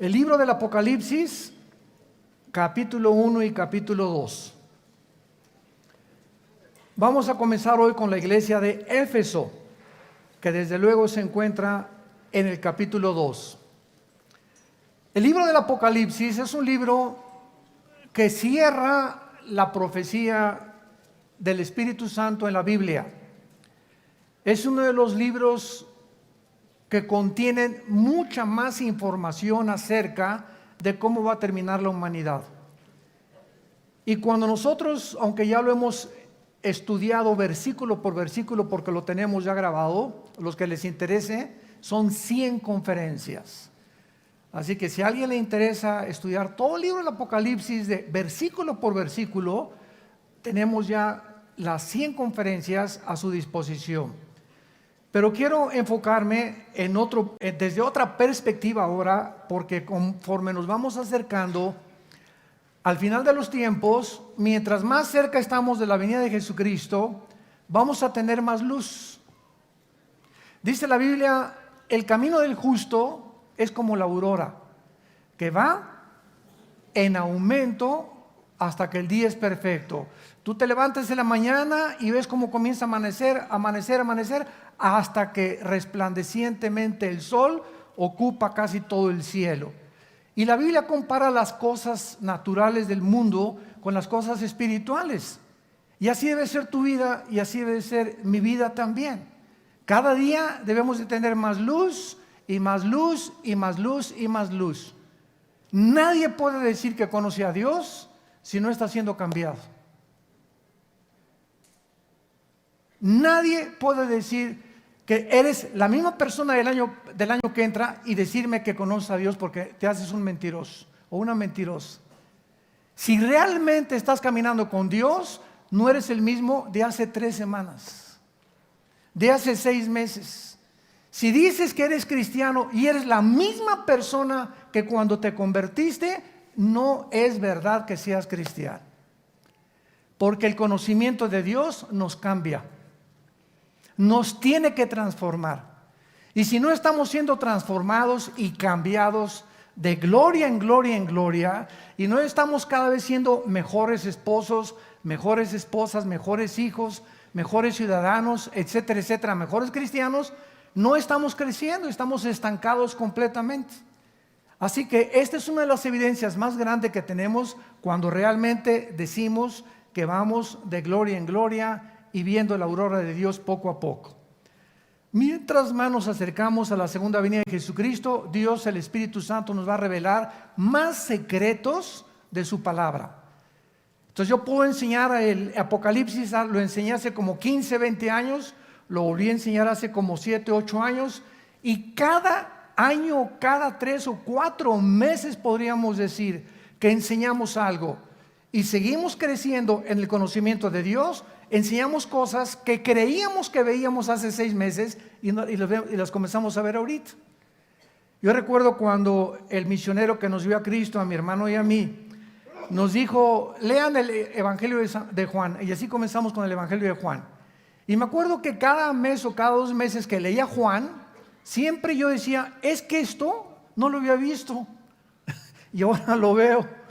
El libro del Apocalipsis, capítulo 1 y capítulo 2. Vamos a comenzar hoy con la iglesia de Éfeso, que desde luego se encuentra en el capítulo 2. El libro del Apocalipsis es un libro que cierra la profecía del Espíritu Santo en la Biblia. Es uno de los libros que contienen mucha más información acerca de cómo va a terminar la humanidad. Y cuando nosotros, aunque ya lo hemos estudiado versículo por versículo porque lo tenemos ya grabado, los que les interese, son 100 conferencias. Así que si a alguien le interesa estudiar todo el libro del Apocalipsis de versículo por versículo, tenemos ya las 100 conferencias a su disposición. Pero quiero enfocarme desde otra perspectiva ahora, porque conforme nos vamos acercando al final de los tiempos, mientras más cerca estamos de la venida de Jesucristo, vamos a tener más luz. Dice la Biblia, el camino del justo es como la aurora, que va en aumento hasta que el día es perfecto. Tú te levantas en la mañana y ves cómo comienza a amanecer, hasta que resplandecientemente el sol ocupa casi todo el cielo. Y la Biblia compara las cosas naturales del mundo con las cosas espirituales. Y así debe ser tu vida y así debe ser mi vida también. Cada día debemos de tener más luz y más luz y más luz y más luz. Nadie puede decir que conoce a Dios si no está siendo cambiado. Nadie puede decir que eres la misma persona del año que entra y decirme que conoces a Dios porque te haces un mentiroso o una mentirosa. Si realmente estás caminando con Dios, no eres el mismo de hace 3 semanas, de hace 6 meses. Si dices que eres cristiano y eres la misma persona que cuando te convertiste, no es verdad que seas cristiano. Porque el conocimiento de Dios nos cambia. Nos tiene que transformar. Y si no estamos siendo transformados y cambiados de gloria en gloria en gloria, y no estamos cada vez siendo mejores esposos, mejores esposas, mejores hijos, mejores ciudadanos, etcétera, etcétera, mejores cristianos, no estamos creciendo, estamos estancados completamente. Así que esta es una de las evidencias más grandes que tenemos cuando realmente decimos que vamos de gloria en gloria y viendo la aurora de Dios poco a poco. Mientras más nos acercamos a la segunda venida de Jesucristo, Dios, el Espíritu Santo, nos va a revelar más secretos de su palabra. Entonces yo puedo enseñar el Apocalipsis, lo enseñé hace como 15, 20 años, lo volví a enseñar hace como 7, 8 años, y cada año, cada 3 o 4 meses podríamos decir que enseñamos algo y seguimos creciendo en el conocimiento de Dios. Enseñamos cosas que creíamos que veíamos hace 6 meses y las comenzamos a ver ahorita. Yo recuerdo cuando el misionero que nos vio a Cristo, a mi hermano y a mí, nos dijo, lean el Evangelio de Juan, y así comenzamos con el Evangelio de Juan. Y me acuerdo que cada mes o cada 2 meses que leía Juan, siempre yo decía, es que esto no lo había visto y ahora lo veo.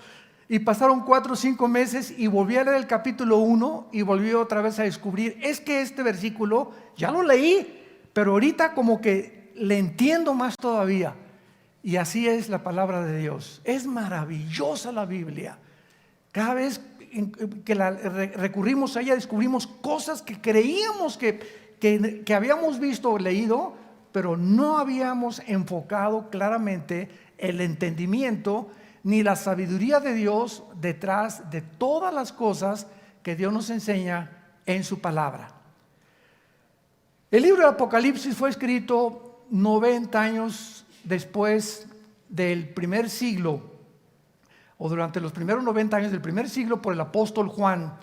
Y pasaron 4 o 5 meses y volví a leer el capítulo 1 y volví otra vez a descubrir, es que este versículo ya lo leí, pero ahorita como que le entiendo más todavía. Y así es la palabra de Dios. Es maravillosa la Biblia. Cada vez que recurrimos a ella descubrimos cosas que creíamos que habíamos visto o leído, pero no habíamos enfocado claramente el entendimiento ni la sabiduría de Dios detrás de todas las cosas que Dios nos enseña en su palabra. El libro de Apocalipsis fue escrito 90 años después del primer siglo, o durante los primeros 90 años del primer siglo, por el apóstol Juan,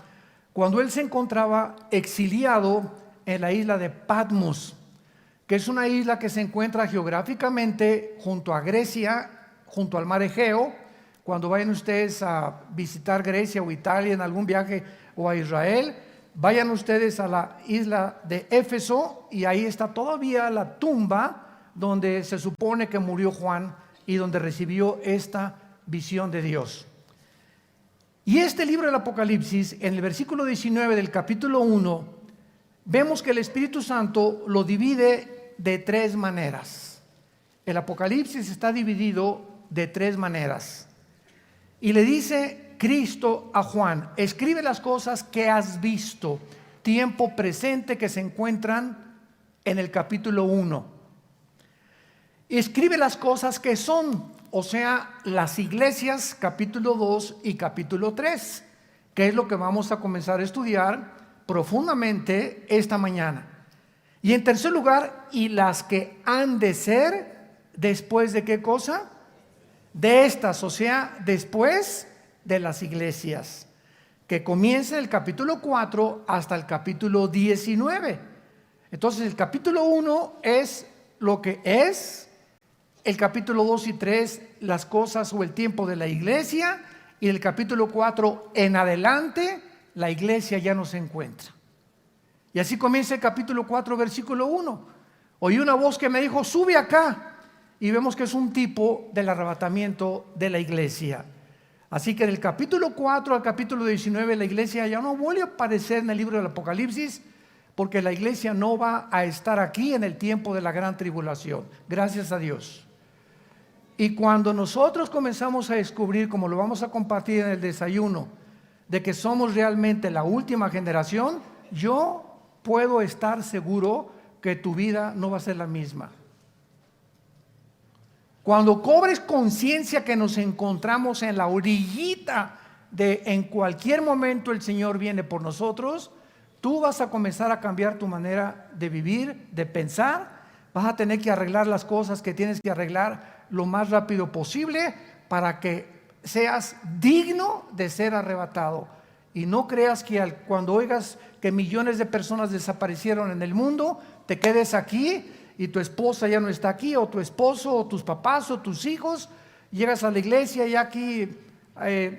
cuando él se encontraba exiliado en la isla de Patmos, que es una isla que se encuentra geográficamente junto a Grecia, junto al mar Egeo. Cuando vayan ustedes a visitar Grecia o Italia en algún viaje o a Israel, vayan ustedes a la isla de Éfeso y ahí está todavía la tumba donde se supone que murió Juan y donde recibió esta visión de Dios. Y este libro del Apocalipsis, en el versículo 19 del capítulo 1, vemos que el Espíritu Santo lo divide de tres maneras. El Apocalipsis está dividido de tres maneras. Y le dice Cristo a Juan: escribe las cosas que has visto, tiempo presente, que se encuentran en el capítulo 1. Escribe las cosas que son, o sea, las iglesias, capítulo 2 y capítulo 3, que es lo que vamos a comenzar a estudiar profundamente esta mañana. Y en tercer lugar, y las que han de ser después de ¿qué cosa? De estas, o sea, después de las iglesias, que comienza el capítulo 4 hasta el capítulo 19. Entonces el capítulo 1 es lo que es, el capítulo 2 y 3 las cosas o el tiempo de la iglesia, y el capítulo 4 en adelante la iglesia ya no se encuentra. Y así comienza el capítulo 4, versículo 1. Oí una voz que me dijo: sube acá. Y vemos que es un tipo del arrebatamiento de la iglesia. Así que del capítulo 4 al capítulo 19 la iglesia ya no vuelve a aparecer en el libro del Apocalipsis, porque la iglesia no va a estar aquí en el tiempo de la gran tribulación. Gracias a Dios. Y cuando nosotros comenzamos a descubrir, como lo vamos a compartir en el desayuno, de que somos realmente la última generación, yo puedo estar seguro que tu vida no va a ser la misma. Cuando cobres conciencia que nos encontramos en la orillita de en cualquier momento el Señor viene por nosotros, tú vas a comenzar a cambiar tu manera de vivir, de pensar. Vas a tener que arreglar las cosas que tienes que arreglar lo más rápido posible para que seas digno de ser arrebatado. Y no creas que cuando oigas que millones de personas desaparecieron en el mundo, te quedes aquí y tu esposa ya no está aquí, o tu esposo, o tus papás, o tus hijos. Llegas a la iglesia y aquí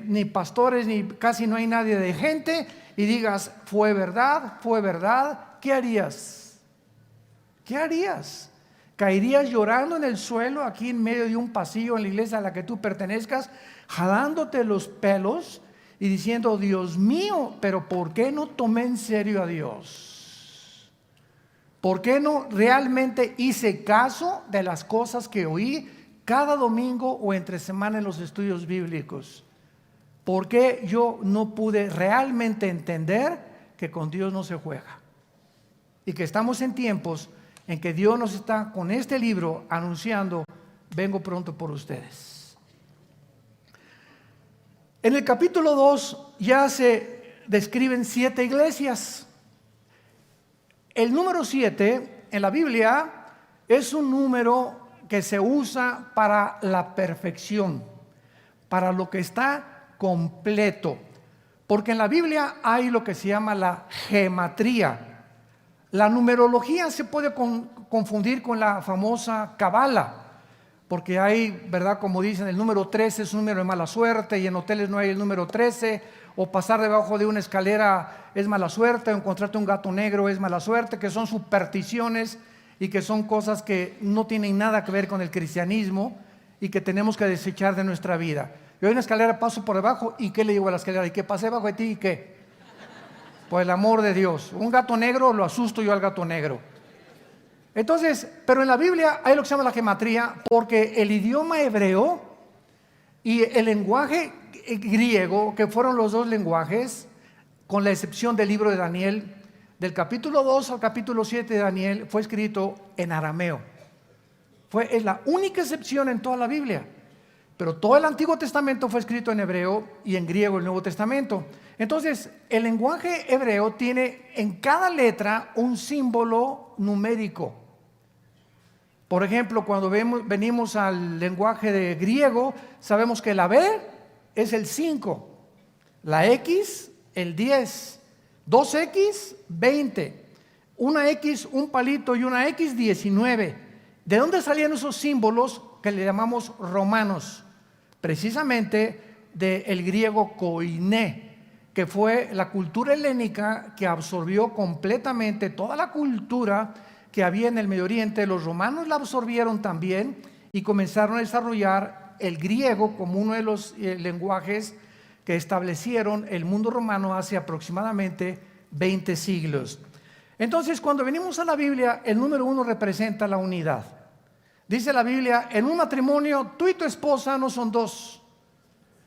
ni pastores, ni casi no hay nadie de gente, y digas: fue verdad, ¿qué harías? ¿Qué harías? ¿Caerías llorando en el suelo aquí en medio de un pasillo en la iglesia a la que tú pertenezcas, jalándote los pelos y diciendo: Dios mío, pero ¿por qué no tomé en serio a Dios? ¿Por qué no realmente hice caso de las cosas que oí cada domingo o entre semana en los estudios bíblicos? ¿Por qué yo no pude realmente entender que con Dios no se juega? Y que estamos en tiempos en que Dios nos está con este libro anunciando: vengo pronto por ustedes. En el capítulo 2 ya se describen 7 iglesias. El número 7 en la Biblia es un número que se usa para la perfección, para lo que está completo. Porque en la Biblia hay lo que se llama la gematría. La numerología se puede confundir con la famosa cábala, porque hay, ¿verdad? Como dicen, el número 13 es un número de mala suerte, y en hoteles no hay el número 13, o pasar debajo de una escalera es mala suerte, o encontrarte un gato negro es mala suerte, que son supersticiones y que son cosas que no tienen nada que ver con el cristianismo y que tenemos que desechar de nuestra vida. Yo en una escalera paso por debajo, ¿y qué le digo a la escalera? ¿Y qué pasé debajo de ti? ¿Y qué? Por el amor de Dios. Un gato negro, lo asusto yo al gato negro. Entonces, pero en la Biblia hay lo que se llama la gematría, porque el idioma hebreo y el lenguaje griego, que fueron los dos lenguajes, con la excepción del libro de Daniel, del capítulo 2 al capítulo 7 de Daniel, fue escrito en arameo. Es la única excepción en toda la Biblia. Pero todo el Antiguo Testamento fue escrito en hebreo y en griego el Nuevo Testamento. Entonces, el lenguaje hebreo tiene en cada letra un símbolo numérico. Por ejemplo, cuando venimos al lenguaje de griego, sabemos que la B es el 5, la X el 10, 2X 20, una X un palito y una X 19. ¿De dónde salían esos símbolos que le llamamos romanos? Precisamente del griego koiné, que fue la cultura helénica que absorbió completamente toda la cultura que había en el Medio Oriente. Los romanos la absorbieron también y comenzaron a desarrollar el griego como uno de los lenguajes que establecieron el mundo romano hace aproximadamente 20 siglos. Entonces, cuando venimos a la Biblia, el número 1 representa la unidad. Dice la Biblia, en un matrimonio, tú y tu esposa no son dos.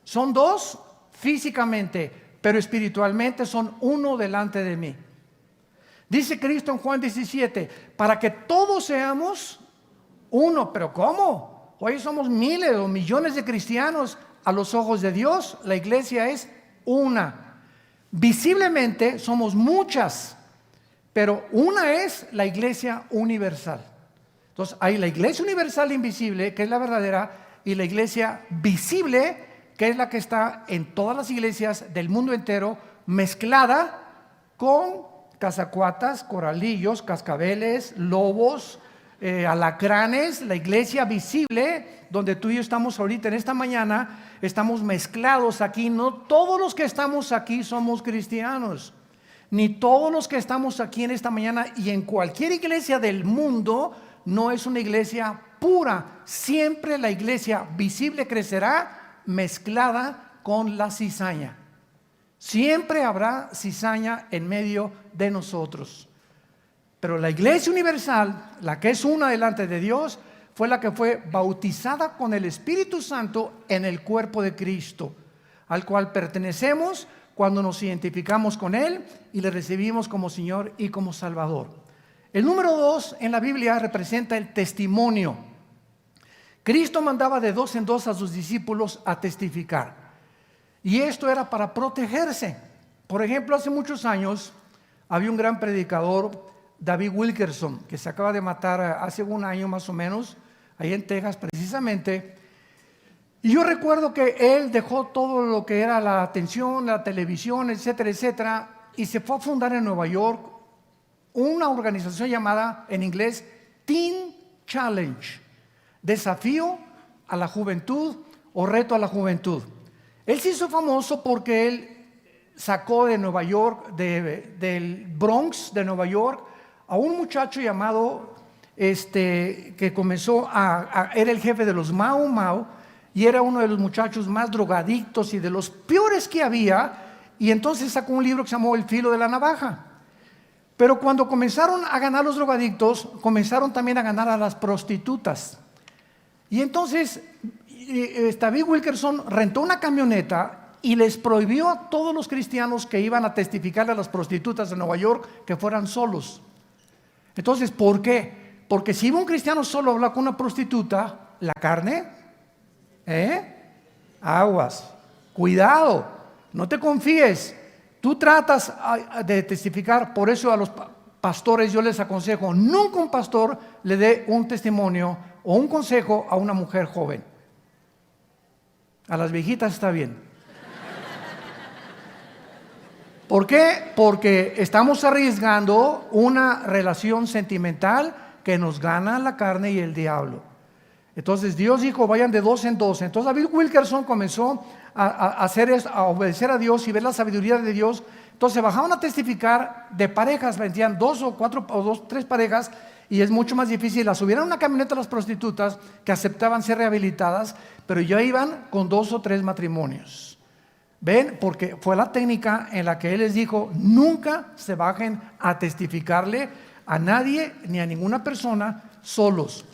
Son dos físicamente, pero espiritualmente son uno delante de mí. Dice Cristo en Juan 17, para que todos seamos uno. ¿Pero cómo? Hoy somos miles o millones de cristianos. A los ojos de Dios, la iglesia es una. Visiblemente somos muchas, pero una es la iglesia universal. Entonces hay la iglesia universal invisible, que es la verdadera, y la iglesia visible, que es la que está en todas las iglesias del mundo entero, mezclada con cazacuatas, coralillos, cascabeles, lobos, alacranes. La iglesia visible, donde tú y yo estamos ahorita en esta mañana, estamos mezclados aquí. No todos los que estamos aquí somos cristianos, ni todos los que estamos aquí en esta mañana y en cualquier iglesia del mundo no es una iglesia pura. Siempre la iglesia visible crecerá mezclada con la cizaña. Siempre habrá cizaña en medio de nosotros. Pero la iglesia universal, la que es una delante de Dios, fue la que fue bautizada con el Espíritu Santo en el cuerpo de Cristo, al cual pertenecemos cuando nos identificamos con Él y le recibimos como Señor y como Salvador. El número 2 en la Biblia representa el testimonio. Cristo mandaba de 2 en 2 a sus discípulos a testificar. Y esto era para protegerse. Por ejemplo, hace muchos años había un gran predicador, David Wilkerson, que se acaba de matar hace un año más o menos, ahí en Texas precisamente. Y yo recuerdo que él dejó todo lo que era la atención, la televisión, etcétera, etcétera, y se fue a fundar en Nueva York una organización llamada en inglés Teen Challenge, desafío a la juventud o reto a la juventud. Él se hizo famoso porque él sacó de Nueva York, del Bronx de Nueva York, a un muchacho llamado, que comenzó era el jefe de los Mau Mau, y era uno de los muchachos más drogadictos y de los peores que había, y entonces sacó un libro que se llamó El filo de la navaja. Pero cuando comenzaron a ganar los drogadictos, comenzaron también a ganar a las prostitutas. Y entonces David Wilkerson rentó una camioneta y les prohibió a todos los cristianos que iban a testificar a las prostitutas de Nueva York que fueran solos. Entonces, ¿por qué? Porque si iba un cristiano solo a hablar con una prostituta, la carne, aguas, cuidado, no te confíes. Tú tratas de testificar. Por eso a los pastores yo les aconsejo, nunca un pastor le dé un testimonio o un consejo a una mujer joven. A las viejitas está bien. ¿Por qué? Porque estamos arriesgando una relación sentimental que nos gana la carne y el diablo. Entonces Dios dijo, vayan de 2 en 2. Entonces David Wilkerson comenzó a hacer esto, a obedecer a Dios y ver la sabiduría de Dios. Entonces bajaban a testificar de parejas, vendían 2 o 4 o 2, 3 parejas, y es mucho más difícil. Las subieron a una camioneta a las prostitutas que aceptaban ser rehabilitadas, pero ya iban con 2 o 3 matrimonios. ¿Ven? Porque fue la técnica en la que Él les dijo, nunca se bajen a testificarle a nadie ni a ninguna persona solos.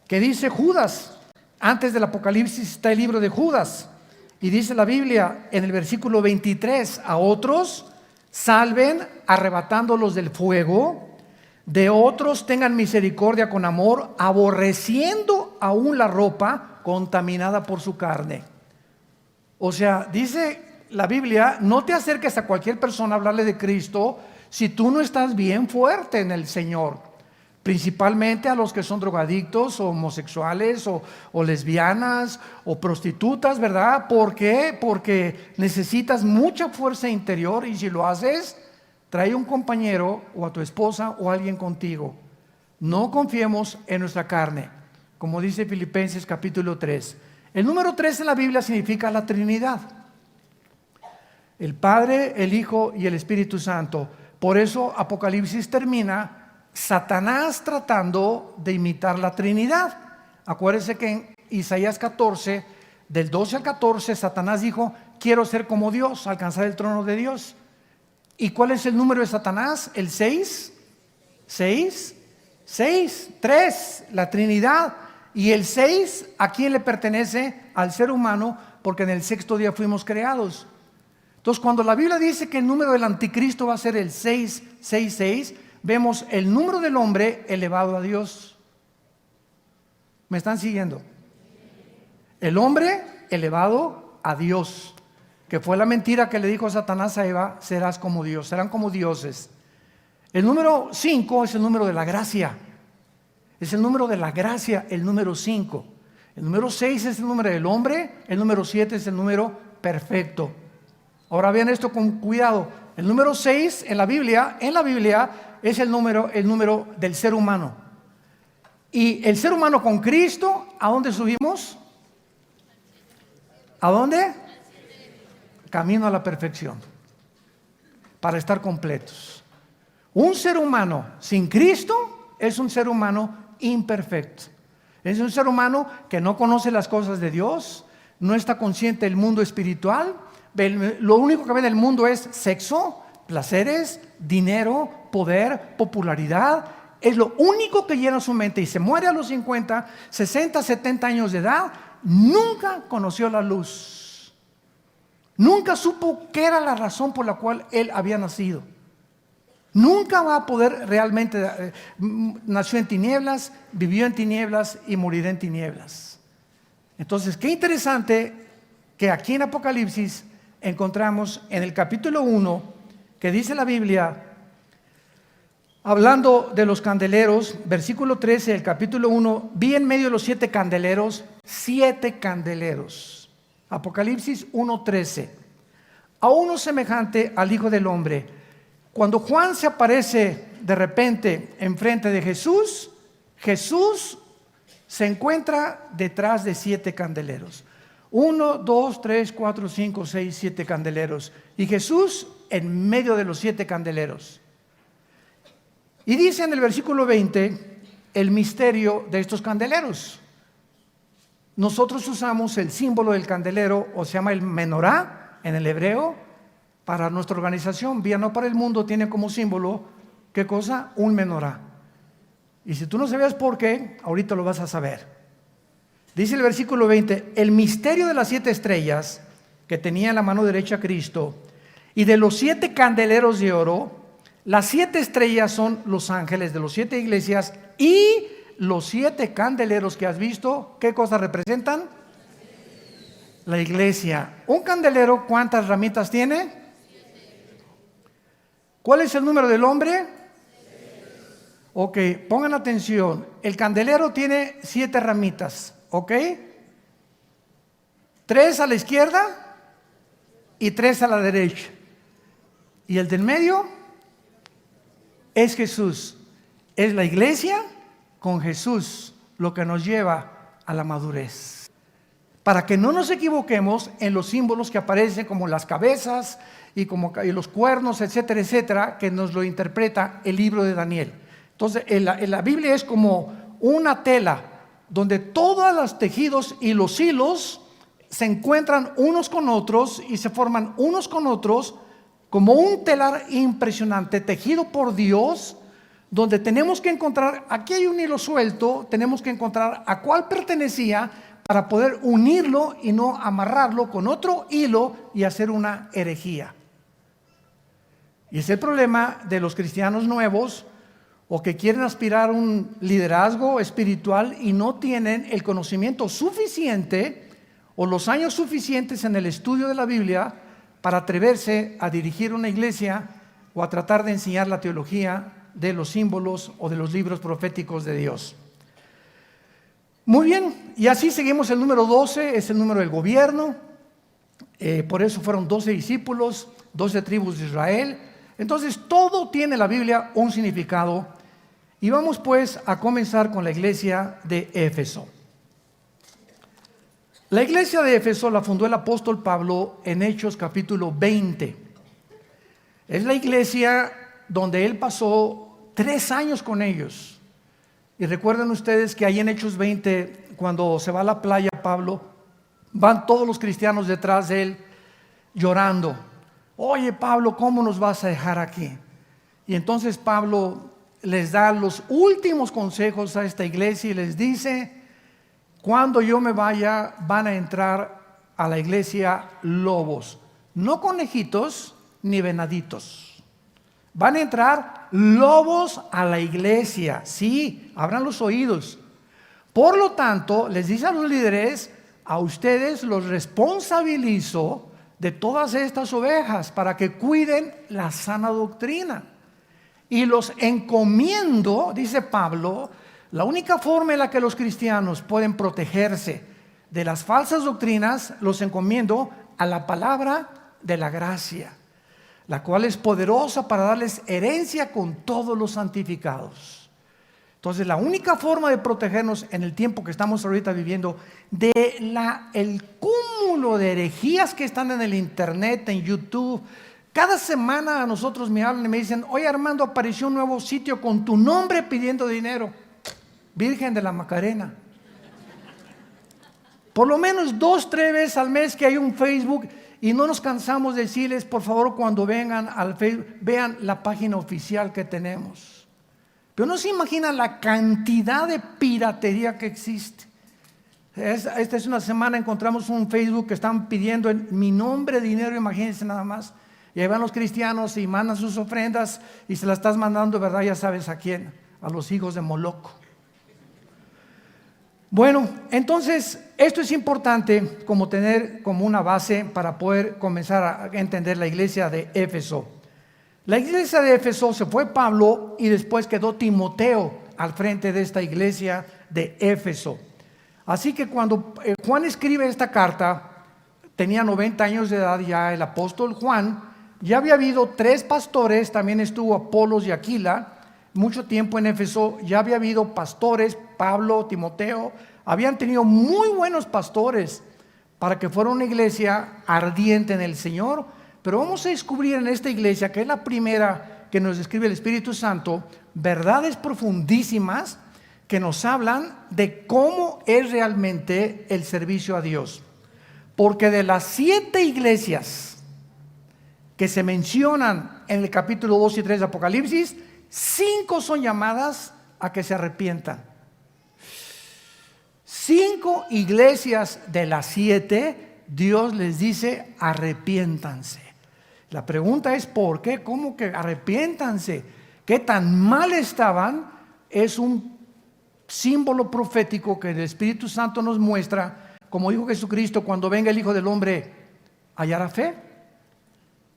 ¿Qué dice Judas? Antes del Apocalipsis está el libro de Judas. Y dice la Biblia en el versículo 23, a otros salven arrebatándolos del fuego, de otros tengan misericordia con amor, aborreciendo aún la ropa contaminada por su carne. O sea, dice la Biblia, no te acerques a cualquier persona a hablarle de Cristo si tú no estás bien fuerte en el Señor. Principalmente a los que son drogadictos o homosexuales o lesbianas o prostitutas, ¿verdad? ¿Por qué? Porque necesitas mucha fuerza interior, y si lo haces, trae un compañero o a tu esposa o a alguien contigo. No confiemos en nuestra carne, como dice Filipenses capítulo 3. El número 3 en la Biblia significa la Trinidad. El Padre, el Hijo y el Espíritu Santo. Por eso Apocalipsis termina Satanás tratando de imitar la Trinidad. Acuérdense que en Isaías 14, del 12 al 14, Satanás dijo: quiero ser como Dios, alcanzar el trono de Dios. ¿Y cuál es el número de Satanás? El 6, 6, 6, 3, la Trinidad. Y el 6, ¿a quién le pertenece? Al ser humano, porque en el sexto día fuimos creados. Entonces, cuando la Biblia dice que el número del anticristo va a ser el 666, vemos el número del hombre elevado a Dios. ¿Me están siguiendo? El hombre elevado a Dios, que fue la mentira que le dijo Satanás a Eva: serás como Dios, serán como dioses. El número 5 es el número de la gracia. Es el número de la gracia, el número 5. El número 6 es el número del hombre, el número 7 es el número perfecto. Ahora vean esto con cuidado. El número 6 en la Biblia es el número del ser humano. Y el ser humano con Cristo, ¿a dónde subimos? ¿A dónde? Camino a la perfección, para estar completos. Un ser humano sin Cristo es un ser humano imperfecto. Es un ser humano que no conoce las cosas de Dios, no está consciente del mundo espiritual. Lo único que ve en el mundo es sexo, placeres, dinero, poder, popularidad. Es lo único que llena su mente, y se muere a los 50, 60, 70 años de edad. Nunca conoció la luz. Nunca supo qué era la razón por la cual él había nacido. Nunca va a poder realmente. Nació en tinieblas, vivió en tinieblas y morirá en tinieblas. Entonces, qué interesante que aquí en Apocalipsis encontramos en el capítulo 1 que dice la Biblia, hablando de los candeleros, versículo 13 del capítulo 1: vi en medio de los 7 candeleros, 7 candeleros. Apocalipsis 1:13. A uno semejante al Hijo del Hombre. Cuando Juan se aparece de repente enfrente de Jesús, Jesús se encuentra detrás de 7 candeleros. 1, 2, 3, 4, 5, 6, 7 candeleros. Y Jesús en medio de los 7 candeleros. Y dice en el versículo 20 el misterio de estos candeleros. Nosotros usamos el símbolo del candelero, o se llama el menorá en el hebreo. Para nuestra organización, Vía No para el Mundo, tiene como símbolo, ¿qué cosa? Un menorá. Y si tú no sabías por qué, ahorita lo vas a saber. Dice el versículo 20: el misterio de las 7 estrellas que tenía en la mano derecha Cristo, y de los 7 candeleros de oro. Las 7 estrellas son los ángeles de los 7 iglesias, y los 7 candeleros que has visto, ¿qué cosa representan? La iglesia. Un candelero, ¿cuántas ramitas tiene? ¿Cuál es el número del hombre? Ok, pongan atención. El candelero tiene 7 ramitas, ¿ok? 3 a la izquierda y 3 a la derecha. ¿Y el del medio? Es Jesús. Es la iglesia con Jesús lo que nos lleva a la madurez. Para que no nos equivoquemos en los símbolos que aparecen, como las cabezas y los cuernos, etcétera, etcétera, que nos lo interpreta el libro de Daniel. Entonces, en la Biblia es como una tela donde todos los tejidos y los hilos se encuentran unos con otros y se forman unos con otros como un telar impresionante tejido por Dios, donde tenemos que encontrar, aquí hay un hilo suelto, tenemos que encontrar a cuál pertenecía para poder unirlo y no amarrarlo con otro hilo y hacer una herejía. Y es el problema de los cristianos nuevos, o que quieren aspirar a un liderazgo espiritual y no tienen el conocimiento suficiente o los años suficientes en el estudio de la Biblia para atreverse a dirigir una iglesia o a tratar de enseñar la teología de los símbolos o de los libros proféticos de Dios. Muy bien, y así seguimos. El número 12 es el número del gobierno. Por eso fueron 12 discípulos, 12 tribus de Israel. Entonces todo tiene la Biblia un significado. Y vamos pues a comenzar con la iglesia de Éfeso. La iglesia de Éfeso la fundó el apóstol Pablo en Hechos capítulo 20. Es la iglesia donde él pasó 3 años con ellos. Y recuerden ustedes que ahí en Hechos 20, cuando se va a la playa Pablo, van todos los cristianos detrás de él llorando. Oye Pablo, ¿cómo nos vas a dejar aquí? Y entonces Pablo les da los últimos consejos a esta iglesia y les dice: cuando yo me vaya van a entrar a la iglesia lobos, no conejitos ni venaditos. Van a entrar lobos a la iglesia, sí, abran los oídos. Por lo tanto, les dice a los líderes: a ustedes los responsabilizo de todas estas ovejas para que cuiden la sana doctrina. Y los encomiendo, dice Pablo, la única forma en la que los cristianos pueden protegerse de las falsas doctrinas, los encomiendo a la palabra de la gracia, la cual es poderosa para darles herencia con todos los santificados. Entonces, la única forma de protegernos en el tiempo que estamos ahorita viviendo de el cúmulo de herejías que están en el internet, en YouTube. Cada semana a nosotros me hablan y me dicen: oye Armando, apareció un nuevo sitio con tu nombre pidiendo dinero. Virgen de la Macarena. Por lo menos 2, 3 veces al mes que hay un Facebook, y no nos cansamos de decirles: por favor, cuando vengan al Facebook, vean la página oficial que tenemos. Pero no se imaginan la cantidad de piratería que existe. Esta es una semana, encontramos un Facebook que están pidiendo en mi nombre dinero, imagínense nada más. Y ahí van los cristianos y mandan sus ofrendas y se las estás mandando, ¿verdad? Ya sabes a quién, a los hijos de Moloco. Bueno, entonces esto es importante como tener como una base para poder comenzar a entender la iglesia de Éfeso. La iglesia de Éfeso se fue Pablo y después quedó Timoteo al frente de esta iglesia de Éfeso. Así que cuando Juan escribe esta carta, tenía 90 años de edad ya el apóstol Juan. Ya había habido 3 pastores, también estuvo Apolos y Aquila, mucho tiempo en Éfeso. Ya había habido pastores, Pablo, Timoteo, habían tenido muy buenos pastores para que fuera una iglesia ardiente en el Señor. Pero vamos a descubrir en esta iglesia, que es la primera que nos describe el Espíritu Santo, verdades profundísimas que nos hablan de cómo es realmente el servicio a Dios. Porque de las 7 iglesias que se mencionan en el capítulo 2 y 3 de Apocalipsis, 5 son llamadas a que se arrepientan. 5 iglesias de las 7, Dios les dice: arrepiéntanse. La pregunta es: ¿por qué? ¿Cómo que arrepiéntanse? ¿Qué tan mal estaban? Es un símbolo profético que el Espíritu Santo nos muestra, como dijo Jesucristo: cuando venga el Hijo del Hombre, ¿hallará fe?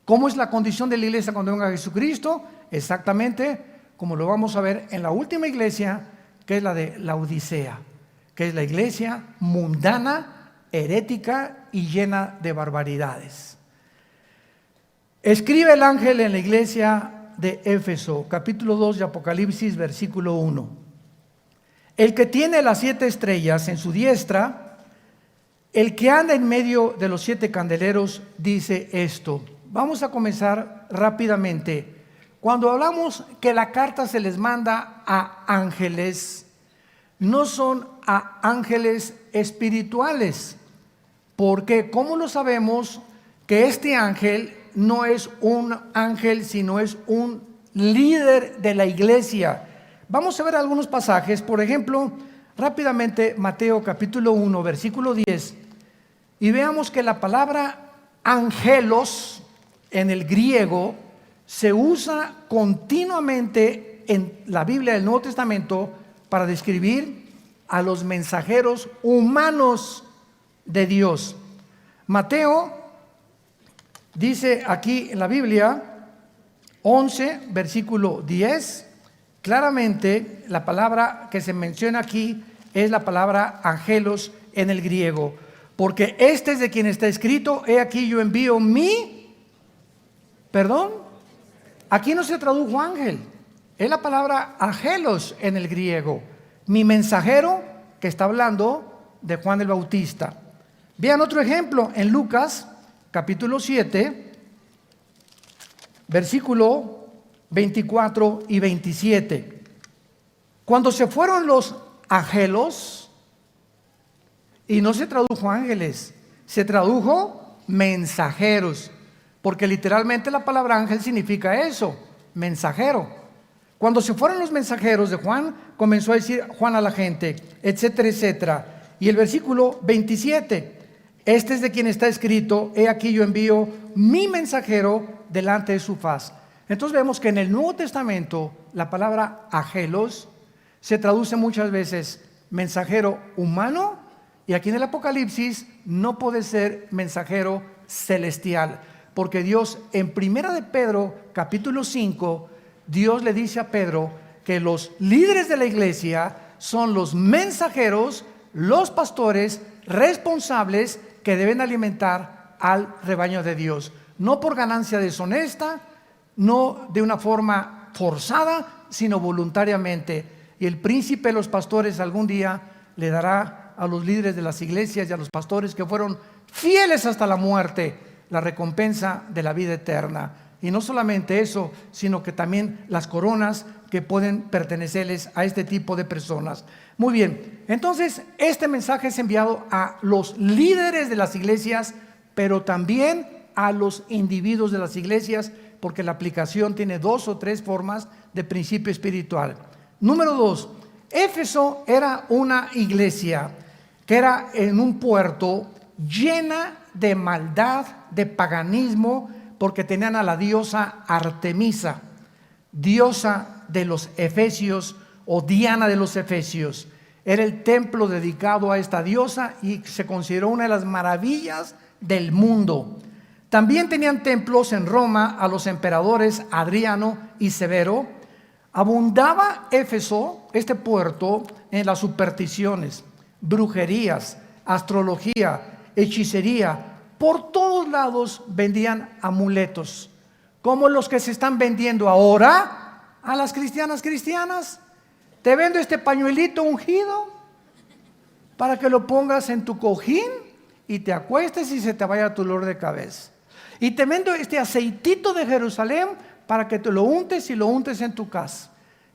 ¿Cómo es la condición de la iglesia cuando venga Jesucristo? Exactamente como lo vamos a ver en la última iglesia, que es la de Laodicea, que es la iglesia mundana, herética y llena de barbaridades. Escribe el ángel en la iglesia de Éfeso, capítulo 2 de Apocalipsis, versículo 1. El que tiene las 7 estrellas en su diestra, el que anda en medio de los 7 candeleros, dice esto. Vamos a comenzar rápidamente. Cuando hablamos que la carta se les manda a ángeles, no son a ángeles espirituales. Porque, ¿cómo lo sabemos que este ángel no es un ángel, sino es un líder de la iglesia? Vamos a ver algunos pasajes. Por ejemplo, rápidamente, Mateo capítulo 1, versículo 10. Y veamos que la palabra angelos en el griego se usa continuamente en la Biblia del Nuevo Testamento para describir a los mensajeros humanos de Dios. Mateo dice aquí en la Biblia 11, versículo 10, claramente la palabra que se menciona aquí es la palabra angelos en el griego. Porque este es de quien está escrito: he aquí yo envío aquí no se tradujo ángel, es la palabra angelos en el griego. Mi mensajero, que está hablando de Juan el Bautista. Vean otro ejemplo en Lucas capítulo 7, versículo 24 y 27. Cuando se fueron los angelos, y no se tradujo ángeles, se tradujo mensajeros, porque literalmente la palabra ángel significa eso, mensajero. Cuando se fueron los mensajeros de Juan, comenzó a decir Juan a la gente, etcétera, etcétera. Y el versículo 27, este es de quien está escrito, he aquí yo envío mi mensajero delante de su faz. Entonces vemos que en el Nuevo Testamento la palabra angelos se traduce muchas veces mensajero humano, y aquí en el Apocalipsis no puede ser mensajero celestial, porque Dios en Primera de Pedro capítulo 5, Dios le dice a Pedro que los líderes de la iglesia son los mensajeros, los pastores responsables que deben alimentar al rebaño de Dios, no por ganancia deshonesta, no de una forma forzada, sino voluntariamente. Y el príncipe de los pastores algún día le dará a los líderes de las iglesias y a los pastores que fueron fieles hasta la muerte la recompensa de la vida eterna. Y no solamente eso, sino que también las coronas que pueden pertenecerles a este tipo de personas. Muy bien, entonces este mensaje es enviado a los líderes de las iglesias, pero también a los individuos de las iglesias, porque la aplicación tiene 2 o 3 formas de principio espiritual. Número 2, Éfeso era una iglesia que era en un puerto llena de maldad, de paganismo, porque tenían a la diosa Artemisa, diosa de los efesios o Diana de los efesios. Era el templo dedicado a esta diosa y se consideró una de las maravillas del mundo. También tenían templos en Roma a los emperadores Adriano y Severo. Abundaba Éfeso, este puerto, en las supersticiones, brujerías, astrología, hechicería. Por todos lados vendían amuletos, como los que se están vendiendo ahora a las cristianas. Te vendo este pañuelito ungido para que lo pongas en tu cojín y te acuestes y se te vaya tu dolor de cabeza. Y te vendo este aceitito de Jerusalén para que te lo untes y lo untes en tu casa.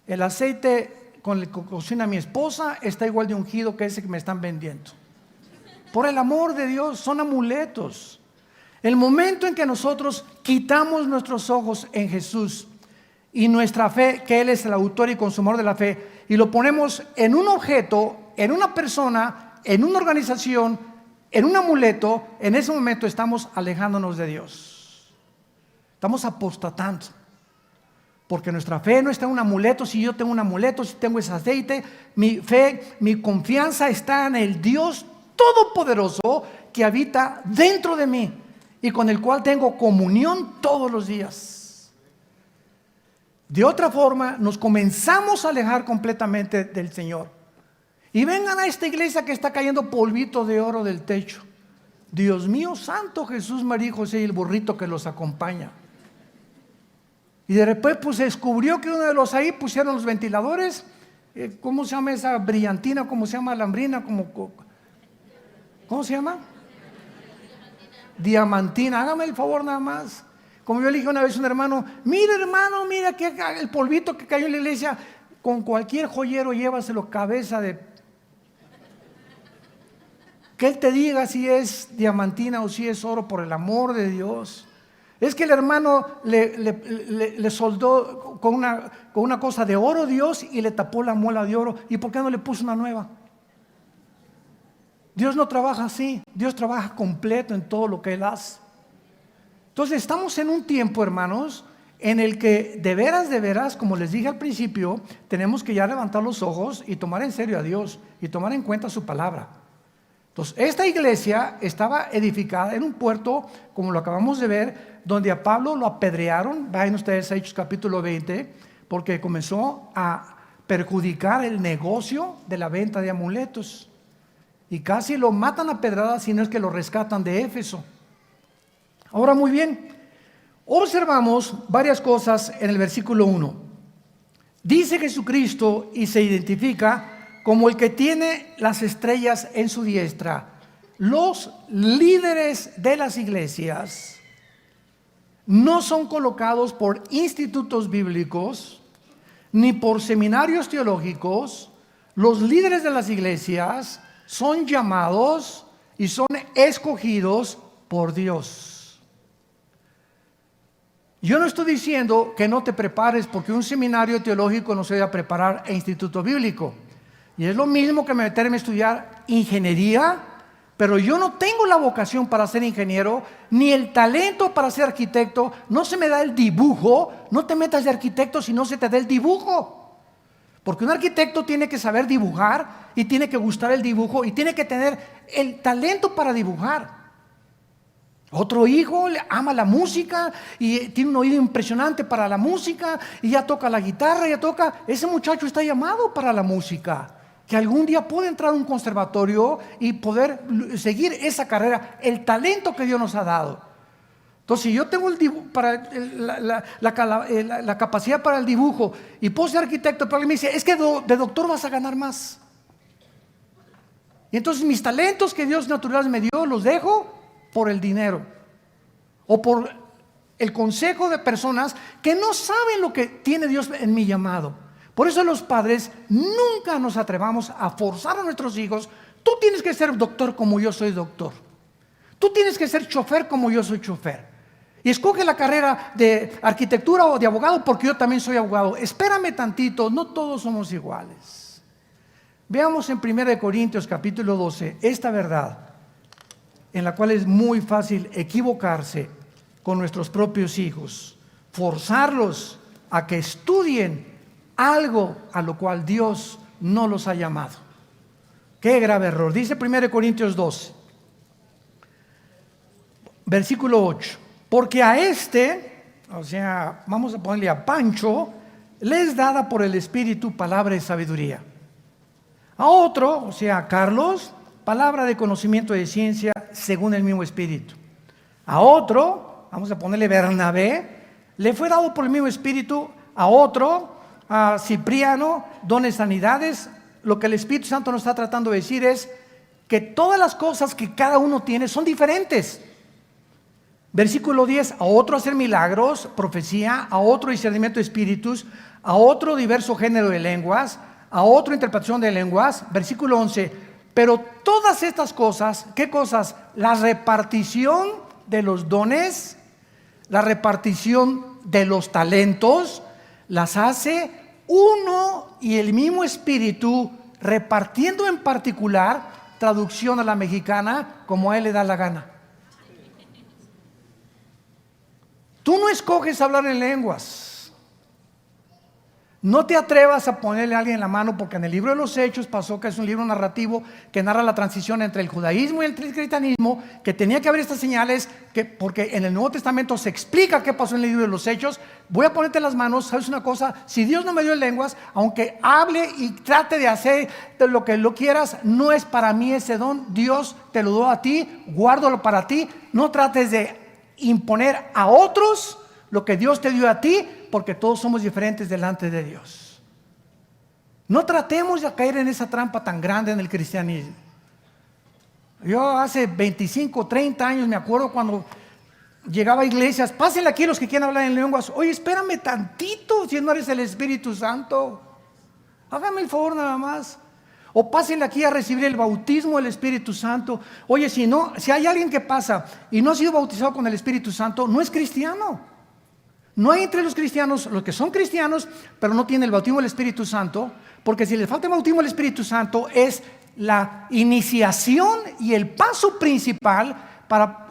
El aceite con el que cocina mi esposa está igual de ungido que ese que me están vendiendo. Por el amor de Dios, son amuletos. El momento en que nosotros quitamos nuestros ojos en Jesús y nuestra fe, que Él es el autor y consumador de la fe, y lo ponemos en un objeto, en una persona, en una organización, en un amuleto, en ese momento estamos alejándonos de Dios. Estamos apostatando. Porque nuestra fe no está en un amuleto. Si yo tengo un amuleto, si tengo ese aceite, mi fe, mi confianza está en el Dios todopoderoso que habita dentro de mí y con el cual tengo comunión todos los días. De otra forma, nos comenzamos a alejar completamente del Señor. Y vengan a esta iglesia que está cayendo polvito de oro del techo. Dios mío santo, Jesús, María y José y el burrito que los acompaña. Y de repente pues se descubrió que uno de los ahí pusieron los ventiladores. ¿Cómo se llama esa brillantina? ¿Cómo se llama lambrina? ¿Cómo se llama? Diamantina. Hágame el favor nada más. Como yo le dije una vez a un hermano, mira que el polvito que cayó en la iglesia, con cualquier joyero llévaselo cabeza de... Que él te diga si es diamantina o si es oro, por el amor de Dios. Es que el hermano le soldó con una cosa de oro Dios y le tapó la muela de oro. ¿Y por qué no le puso una nueva? Dios no trabaja así. Dios trabaja completo en todo lo que Él hace. Entonces estamos en un tiempo, hermanos, en el que de veras, como les dije al principio, tenemos que ya levantar los ojos y tomar en serio a Dios y tomar en cuenta su palabra. Entonces, esta iglesia estaba edificada en un puerto, como lo acabamos de ver, donde a Pablo lo apedrearon. Vayan ustedes a Hechos capítulo 20, porque comenzó a perjudicar el negocio de la venta de amuletos. Y casi lo matan a pedradas, si no es que lo rescatan de Éfeso. Ahora, muy bien, observamos varias cosas en el versículo 1. Dice Jesucristo y se identifica como el que tiene las estrellas en su diestra. Los líderes de las iglesias no son colocados por institutos bíblicos, ni por seminarios teológicos. Los líderes de las iglesias son llamados y son escogidos por Dios. Yo no estoy diciendo que no te prepares porque un seminario teológico no se debe preparar e instituto bíblico. Y es lo mismo que meterme a estudiar ingeniería, pero yo no tengo la vocación para ser ingeniero, ni el talento para ser arquitecto. No se me da el dibujo. No te metas de arquitecto si no se te da el dibujo. Porque un arquitecto tiene que saber dibujar y tiene que gustar el dibujo y tiene que tener el talento para dibujar. Otro hijo le ama la música y tiene un oído impresionante para la música y ya toca la guitarra, ya toca. Ese muchacho está llamado para la música, que algún día puede entrar a un conservatorio y poder seguir esa carrera, el talento que Dios nos ha dado. Entonces, si yo tengo la capacidad para el dibujo y puedo ser arquitecto, pero alguien me dice, es que de doctor vas a ganar más. Y entonces mis talentos que Dios natural me dio, los dejo por el dinero o por el consejo de personas que no saben lo que tiene Dios en mi llamado. Por eso los padres nunca nos atrevamos a forzar a nuestros hijos. Tú tienes que ser doctor como yo soy doctor. Tú tienes que ser chofer como yo soy chofer. Y escoge la carrera de arquitectura o de abogado porque yo también soy abogado. Espérame tantito, no todos somos iguales. Veamos en 1 Corintios capítulo 12 esta verdad en la cual es muy fácil equivocarse con nuestros propios hijos, forzarlos a que estudien algo a lo cual Dios no los ha llamado. Qué grave error. Dice 1 Corintios 12, versículo 8. Porque a o sea, vamos a ponerle a Pancho, le es dada por el Espíritu palabra de sabiduría. A otro, o sea, a Carlos, palabra de conocimiento de ciencia según el mismo Espíritu. A otro, vamos a ponerle Bernabé, le fue dado por el mismo Espíritu. A otro, a Cipriano, dones sanidades. Lo que el Espíritu Santo nos está tratando de decir es que todas las cosas que cada uno tiene son diferentes. Versículo 10, a otro hacer milagros, profecía, a otro discernimiento de espíritus, a otro diverso género de lenguas, a otro interpretación de lenguas. Versículo 11, pero todas estas cosas, ¿qué cosas? La repartición de los dones, la repartición de los talentos, las hace uno y el mismo Espíritu, repartiendo en particular, traducción a la mexicana, como a él le da la gana. Tú no escoges hablar en lenguas. No te atrevas a ponerle a alguien la mano, porque en el libro de los Hechos pasó que es un libro narrativo que narra la transición entre el judaísmo y el cristianismo, que tenía que haber estas señales, porque en el Nuevo Testamento se explica qué pasó en el libro de los Hechos. Voy a ponerte las manos. ¿Sabes una cosa? Si Dios no me dio lenguas, aunque hable y trate de hacer de lo que lo quieras, no es para mí ese don. Dios te lo dio a ti, guárdalo para ti. No trates de imponer a otros lo que Dios te dio a ti, porque todos somos diferentes delante de Dios. No tratemos de caer en esa trampa tan grande en el cristianismo. Yo hace 25, 30 años me acuerdo cuando llegaba a iglesias, pásenle aquí los que quieren hablar en lenguas. Oye, espérame tantito, si no eres el Espíritu Santo, hágame el favor nada más. O pásenle aquí a recibir el bautismo del Espíritu Santo. Oye, si hay alguien que pasa y no ha sido bautizado con el Espíritu Santo, no es cristiano. No hay entre los cristianos, los que son cristianos, pero no tienen el bautismo del Espíritu Santo, porque si les falta el bautismo del Espíritu Santo es la iniciación y el paso principal para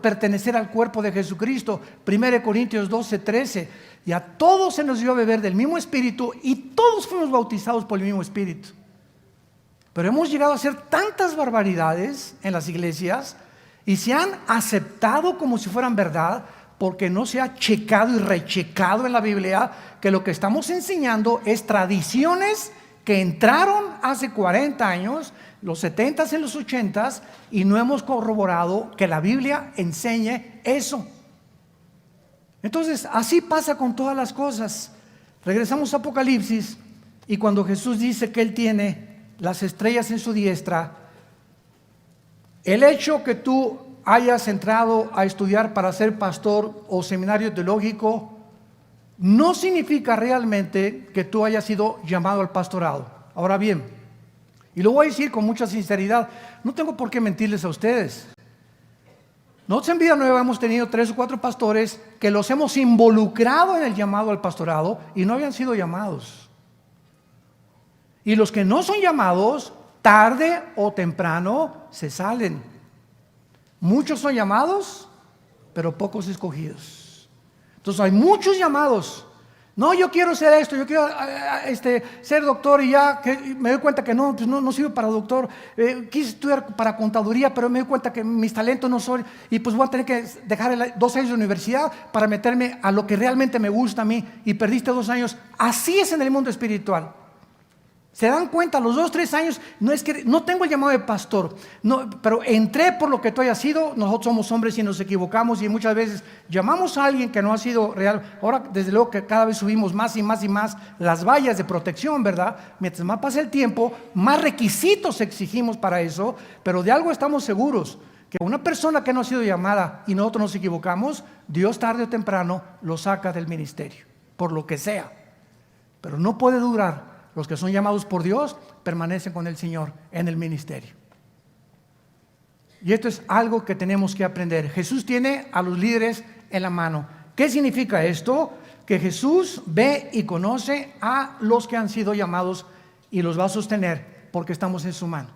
pertenecer al cuerpo de Jesucristo. 1 Corintios 12, 13. Y a todos se nos dio a beber del mismo Espíritu y todos fuimos bautizados por el mismo Espíritu. Pero hemos llegado a hacer tantas barbaridades en las iglesias y se han aceptado como si fueran verdad, porque no se ha checado y rechecado en la Biblia que lo que estamos enseñando es tradiciones que entraron hace 40 años, los 70s y los 80s, y no hemos corroborado que la Biblia enseñe eso. Entonces, así pasa con todas las cosas. Regresamos a Apocalipsis, y cuando Jesús dice que Él tiene las estrellas en su diestra, el hecho que tú hayas entrado a estudiar para ser pastor o seminario teológico no significa realmente que tú hayas sido llamado al pastorado. Ahora bien, y lo voy a decir con mucha sinceridad, no tengo por qué mentirles a ustedes. Nosotros en Vida Nueva hemos tenido 3 o 4 pastores que los hemos involucrado en el llamado al pastorado y no habían sido llamados. Y los que no son llamados, tarde o temprano se salen. Muchos son llamados, pero pocos escogidos. Entonces hay muchos llamados. No, yo quiero ser esto, yo quiero ser doctor, y ya que me doy cuenta que no, pues no sirve para doctor. Quise estudiar para contaduría, pero me doy cuenta que mis talentos no son, y pues voy a tener que dejar 2 años de universidad para meterme a lo que realmente me gusta a mí, y perdiste 2 años. Así es en el mundo espiritual. Se dan cuenta, a los 2, 3 años, no es que no tengo el llamado de pastor, no, pero entré por lo que tú hayas sido. Nosotros somos hombres y nos equivocamos, y muchas veces llamamos a alguien que no ha sido real. Ahora, desde luego que cada vez subimos más y más y más las vallas de protección, ¿verdad? Mientras más pasa el tiempo, más requisitos exigimos para eso, pero de algo estamos seguros, que una persona que no ha sido llamada y nosotros nos equivocamos, Dios tarde o temprano lo saca del ministerio, por lo que sea. Pero no puede durar. Los que son llamados por Dios permanecen con el Señor en el ministerio. Y esto es algo que tenemos que aprender. Jesús tiene a los líderes en la mano. ¿Qué significa esto? Que Jesús ve y conoce a los que han sido llamados y los va a sostener porque estamos en su mano.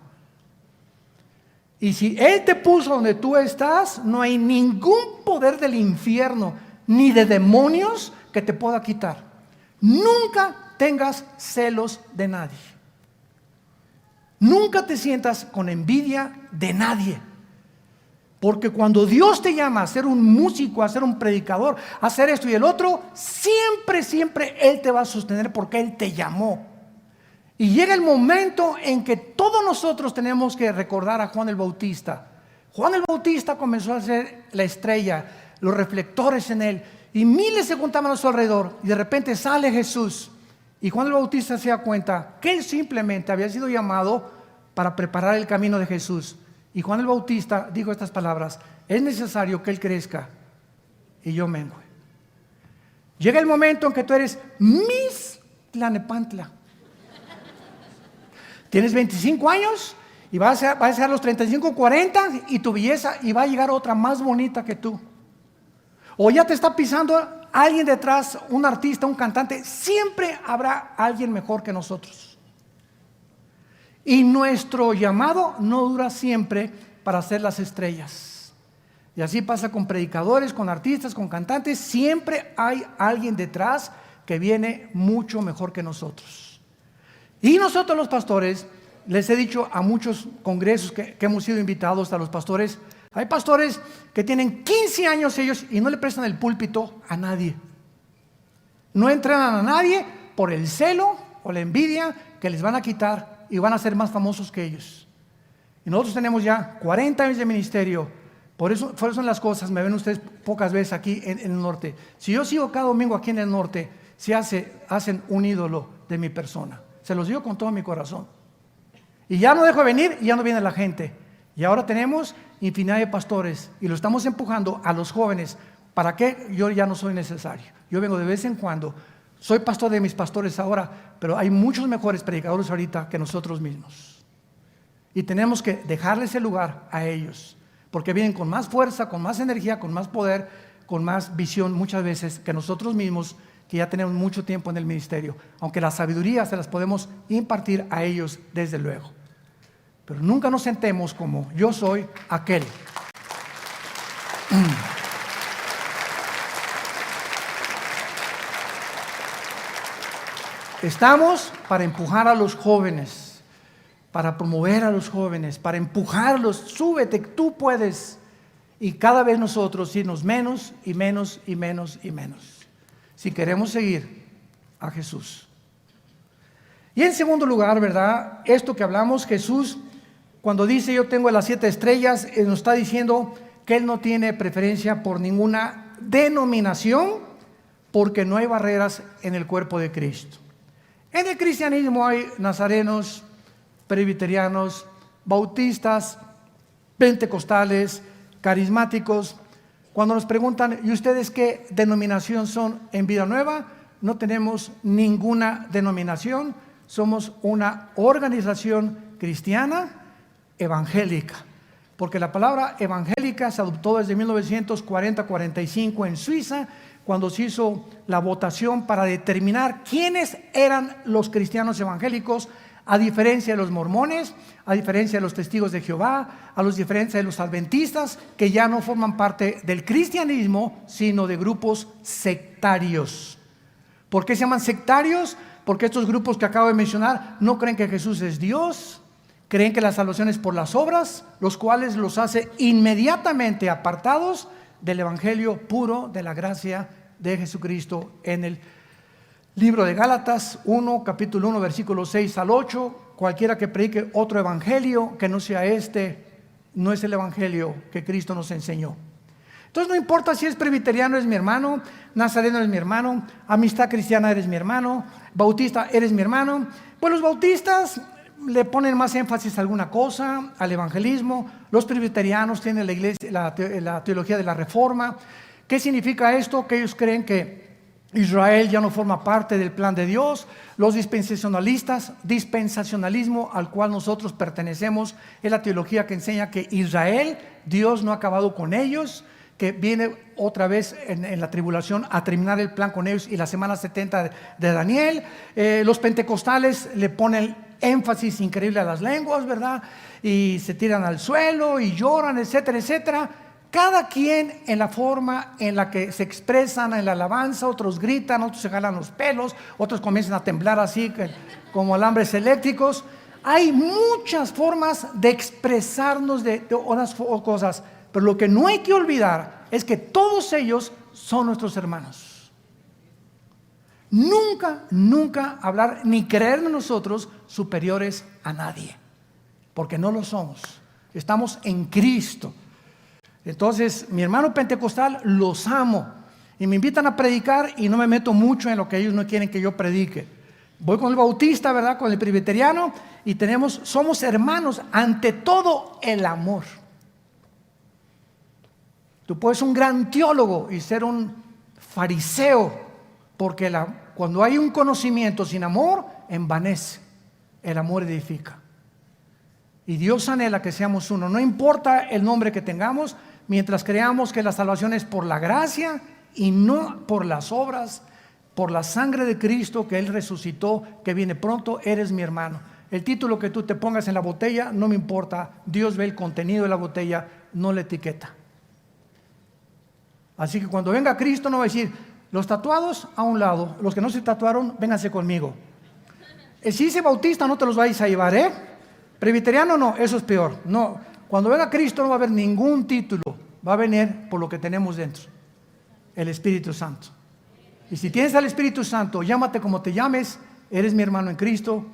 Y si Él te puso donde tú estás, no hay ningún poder del infierno ni de demonios que te pueda quitar. Nunca tengas celos de nadie. Nunca te sientas con envidia de nadie. Porque cuando Dios te llama a ser un músico, a ser un predicador, a hacer esto y el otro, siempre Él te va a sostener porque Él te llamó. Y llega el momento en que todos nosotros tenemos que recordar a Juan el Bautista. Juan el Bautista comenzó a ser la estrella, los reflectores en él, y miles se juntaban a su alrededor, y de repente sale Jesús. Y Juan el Bautista se da cuenta que él simplemente había sido llamado para preparar el camino de Jesús. Y Juan el Bautista dijo estas palabras: es necesario que Él crezca y yo mengue. Llega el momento en que tú eres Miss Tlanepantla. Tienes 25 años y vas a ser a los 35, 40, y tu belleza, y va a llegar otra más bonita que tú. O ya te está pisando alguien detrás, un artista, un cantante. Siempre habrá alguien mejor que nosotros. Y nuestro llamado no dura siempre para ser las estrellas. Y así pasa con predicadores, con artistas, con cantantes. Siempre hay alguien detrás que viene mucho mejor que nosotros. Y nosotros los pastores, les he dicho a muchos congresos que hemos sido invitados a los pastores, hay pastores que tienen 15 años ellos y no le prestan el púlpito a nadie. No entrenan a nadie por el celo o la envidia que les van a quitar y van a ser más famosos que ellos. Y nosotros tenemos ya 40 años de ministerio. Por eso son las cosas. Me ven ustedes pocas veces aquí en el norte. Si yo sigo cada domingo aquí en el norte, hacen un ídolo de mi persona. Se los digo con todo mi corazón. Y ya no dejo de venir y ya no viene la gente. Y ahora tenemos infinidad de pastores y lo estamos empujando a los jóvenes. ¿Para qué? Yo ya no soy necesario. Yo vengo de vez en cuando. Soy pastor de mis pastores ahora, pero hay muchos mejores predicadores ahorita que nosotros mismos. Y tenemos que dejarles el lugar a ellos, porque vienen con más fuerza, con más energía, con más poder, con más visión muchas veces que nosotros mismos, que ya tenemos mucho tiempo en el ministerio. Aunque la sabiduría se las podemos impartir a ellos desde luego. Pero nunca nos sentemos como yo soy aquel. Estamos para empujar a los jóvenes, para promover a los jóvenes, para empujarlos. Súbete, tú puedes. Y cada vez nosotros irnos menos y menos y menos y menos, si queremos seguir a Jesús. Y en segundo lugar, ¿verdad? Esto que hablamos, Jesús, cuando dice yo tengo las 7 estrellas, nos está diciendo que Él no tiene preferencia por ninguna denominación, porque no hay barreras en el cuerpo de Cristo. En el cristianismo hay nazarenos, presbiterianos, bautistas, pentecostales, carismáticos. Cuando nos preguntan, ¿y ustedes qué denominación son en Vida Nueva? no tenemos ninguna denominación, somos una organización cristiana evangélica. Porque la palabra evangélica se adoptó desde 1940-45 en Suiza, cuando se hizo la votación para determinar quiénes eran los cristianos evangélicos, a diferencia de los mormones, a diferencia de los testigos de Jehová, a diferencia de los adventistas, que ya no forman parte del cristianismo, sino de grupos sectarios. ¿Por qué se llaman sectarios? Porque estos grupos que acabo de mencionar no creen que Jesús es Dios, creen que la salvación es por las obras, los cuales los hace inmediatamente apartados del evangelio puro de la gracia de Jesucristo. En el libro de Gálatas 1, capítulo 1, versículos 6 al 8, cualquiera que predique otro evangelio que no sea este, no es el evangelio que Cristo nos enseñó. Entonces no importa si es presbiteriano, es mi hermano, nazareno es mi hermano, amistad cristiana eres mi hermano, bautista eres mi hermano. Pues los bautistas le ponen más énfasis a alguna cosa, al evangelismo. Los presbiterianos tienen la iglesia, la teología de la reforma. ¿Qué significa esto? Que ellos creen que Israel ya no forma parte del plan de Dios. Los dispensacionalismo al cual nosotros pertenecemos, es la teología que enseña que Israel, Dios no ha acabado con ellos, que viene otra vez en la tribulación a terminar el plan con ellos, y la semana 70 de Daniel. Los pentecostales le ponen énfasis increíble a las lenguas, ¿verdad? Y se tiran al suelo y lloran, etcétera, etcétera. Cada quien en la forma en la que se expresan en la alabanza. Otros gritan, otros se jalan los pelos, otros comienzan a temblar así como alambres eléctricos. Hay muchas formas de expresarnos de unas cosas, pero lo que no hay que olvidar es que todos ellos son nuestros hermanos. Nunca hablar ni creernos nosotros superiores a nadie, porque no lo somos. Estamos en Cristo. Entonces, mi hermano pentecostal los amo y me invitan a predicar y no me meto mucho en lo que ellos no quieren que yo predique. Voy con el bautista, ¿verdad? Con el presbiteriano, y somos hermanos, ante todo el amor. Tú puedes ser un gran teólogo y ser un fariseo, porque cuando hay un conocimiento sin amor, envanece. El amor edifica. Y Dios anhela que seamos uno. No importa el nombre que tengamos, mientras creamos que la salvación es por la gracia y no por las obras, por la sangre de Cristo que Él resucitó, que viene pronto, eres mi hermano. El título que tú te pongas en la botella no me importa. Dios ve el contenido de la botella, no la etiqueta. Así que cuando venga Cristo no va a decir: los tatuados a un lado, los que no se tatuaron, vénganse conmigo. Si dice bautista, no te los vais a llevar, ¿eh? Presbiteriano no, eso es peor. No, cuando venga Cristo no va a haber ningún título, va a venir por lo que tenemos dentro, el Espíritu Santo. Y si tienes al Espíritu Santo, llámate como te llames, eres mi hermano en Cristo,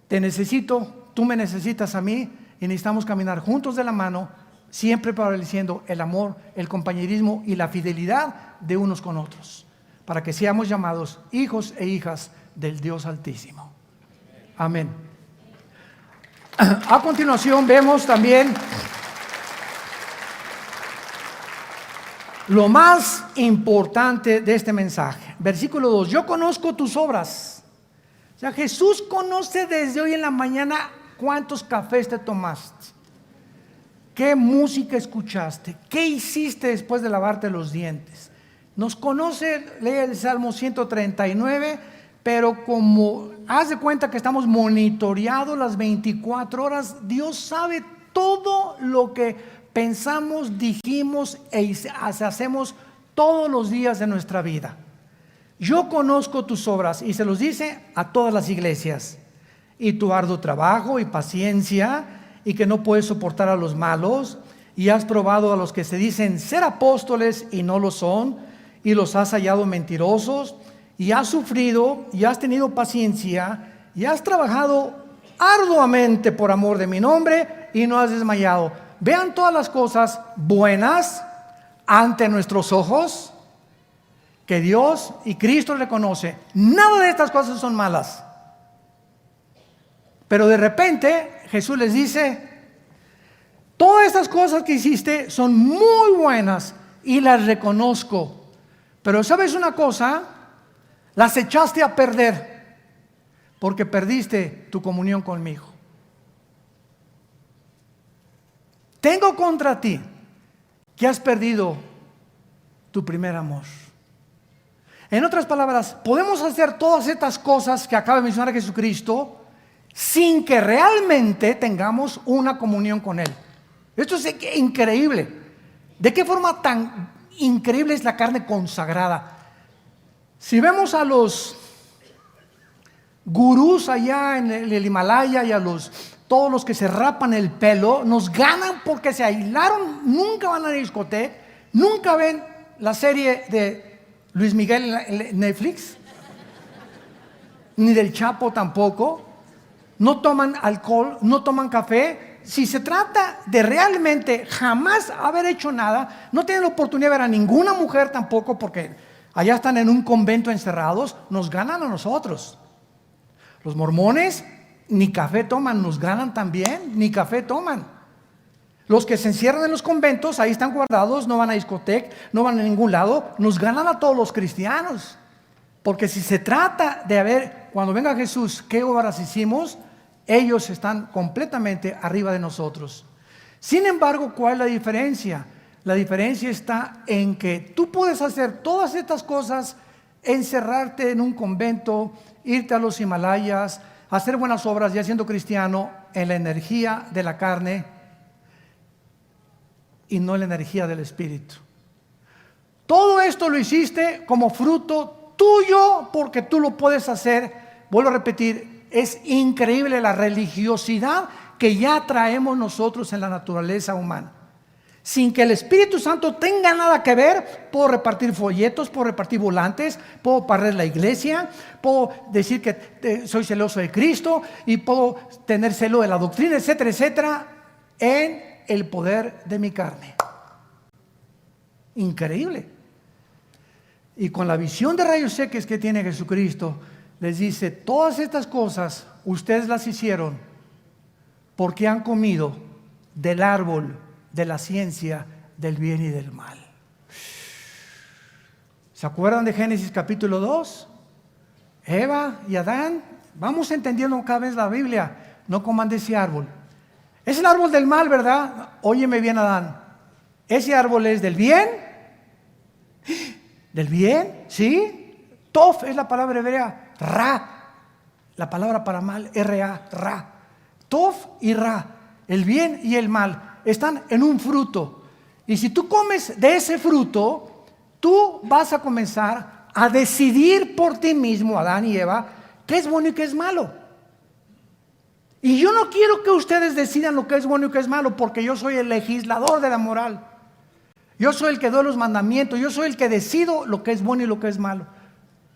te necesito, tú me necesitas a mí, y necesitamos caminar juntos de la mano, siempre prevaleciendo el amor, el compañerismo y la fidelidad de unos con otros, para que seamos llamados hijos e hijas del Dios Altísimo. Amén. A continuación vemos también lo más importante de este mensaje. Versículo 2: yo conozco tus obras. O sea, Jesús conoce desde hoy en la mañana cuántos cafés te tomaste, qué música escuchaste, qué hiciste después de lavarte los dientes. Nos conoce, lee el Salmo 139, pero como haz de cuenta que estamos monitoreados las 24 horas, Dios sabe todo lo que pensamos, dijimos e hacemos todos los días de nuestra vida. Yo conozco tus obras, y se los dice a todas las iglesias, y tu arduo trabajo y paciencia, y que no puedes soportar a los malos, y has probado a los que se dicen ser apóstoles y no lo son, y los has hallado mentirosos, y has sufrido y has tenido paciencia y has trabajado arduamente por amor de mi nombre y no has desmayado. Vean todas las cosas buenas ante nuestros ojos que Dios y Cristo reconoce. Nada de estas cosas son malas. Pero de repente Jesús les dice: todas estas cosas que hiciste son muy buenas y las reconozco. Pero ¿sabes una cosa? Las echaste a perder porque perdiste tu comunión conmigo. Tengo contra ti que has perdido tu primer amor. En otras palabras, podemos hacer todas estas cosas que acaba de mencionar Jesucristo sin que realmente tengamos una comunión con Él. Esto es increíble. ¿De qué forma tan increíble es la carne consagrada? Si vemos a los gurús allá en el Himalaya y a todos los que se rapan el pelo, nos ganan porque se aislaron, nunca van a la discoteca, nunca ven la serie de Luis Miguel en Netflix, ni del Chapo tampoco. No toman alcohol, no toman café. Si se trata de realmente jamás haber hecho nada, no tienen la oportunidad de ver a ninguna mujer tampoco, porque allá están en un convento encerrados, nos ganan a nosotros. Los mormones ni café toman, nos ganan también, ni café toman. Los que se encierran en los conventos, ahí están guardados, no van a discoteca, no van a ningún lado, nos ganan a todos los cristianos. Porque si se trata de ver, cuando venga Jesús, qué obras hicimos, ellos están completamente arriba de nosotros. Sin embargo, ¿cuál es la diferencia? La diferencia está en que tú puedes hacer todas estas cosas, encerrarte en un convento, irte a los Himalayas, hacer buenas obras ya siendo cristiano en la energía de la carne y no en la energía del Espíritu. Todo esto lo hiciste como fruto tuyo porque tú lo puedes hacer. Vuelvo a repetir, es increíble la religiosidad que ya traemos nosotros en la naturaleza humana. Sin que el Espíritu Santo tenga nada que ver, puedo repartir folletos, puedo repartir volantes, puedo barrer la iglesia, puedo decir que soy celoso de Cristo y puedo tener celo de la doctrina, etcétera, etcétera, en el poder de mi carne. Increíble. Y con la visión de rayos X que tiene Jesucristo, les dice, todas estas cosas ustedes las hicieron porque han comido del árbol de la ciencia del bien y del mal. ¿Se acuerdan de Génesis capítulo 2? Eva y Adán, vamos entendiendo cada vez la Biblia, no coman de ese árbol. Es el árbol del mal, ¿verdad? Óyeme bien, Adán. ¿Ese árbol es del bien? ¿Del bien? ¿Sí? Tof es la palabra hebrea. Ra, la palabra para mal, R-A, Ra. Tof y Ra, el bien y el mal, están en un fruto. Y si tú comes de ese fruto, tú vas a comenzar a decidir por ti mismo, Adán y Eva, qué es bueno y qué es malo. Y yo no quiero que ustedes decidan lo que es bueno y qué es malo, porque yo soy el legislador de la moral. Yo soy el que doy los mandamientos, yo soy el que decido lo que es bueno y lo que es malo.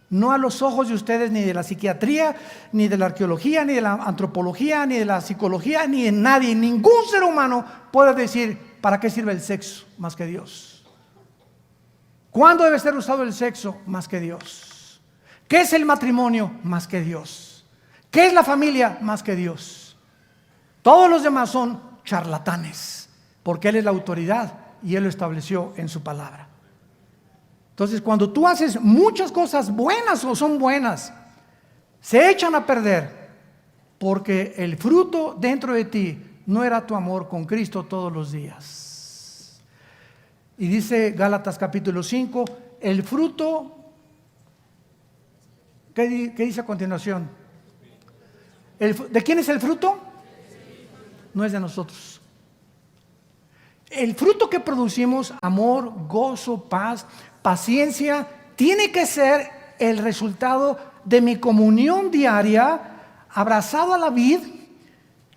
No a los ojos de ustedes, ni de la psiquiatría, ni de la arqueología, ni de la antropología, ni de la psicología, ni de nadie. Ningún ser humano puede decir para qué sirve el sexo más que Dios. ¿Cuándo debe ser usado el sexo más que Dios? ¿Qué es el matrimonio más que Dios? ¿Qué es la familia más que Dios? Todos los demás son charlatanes, porque Él es la autoridad y Él lo estableció en su palabra. Entonces, cuando tú haces muchas cosas buenas o son buenas, se echan a perder porque el fruto dentro de ti no era tu amor con Cristo todos los días. Y dice Gálatas capítulo 5, el fruto, ¿qué dice a continuación? ¿De quién es el fruto? No es de nosotros. El fruto que producimos, amor, gozo, paz, paciencia, tiene que ser el resultado de mi comunión diaria, abrazado a la vid,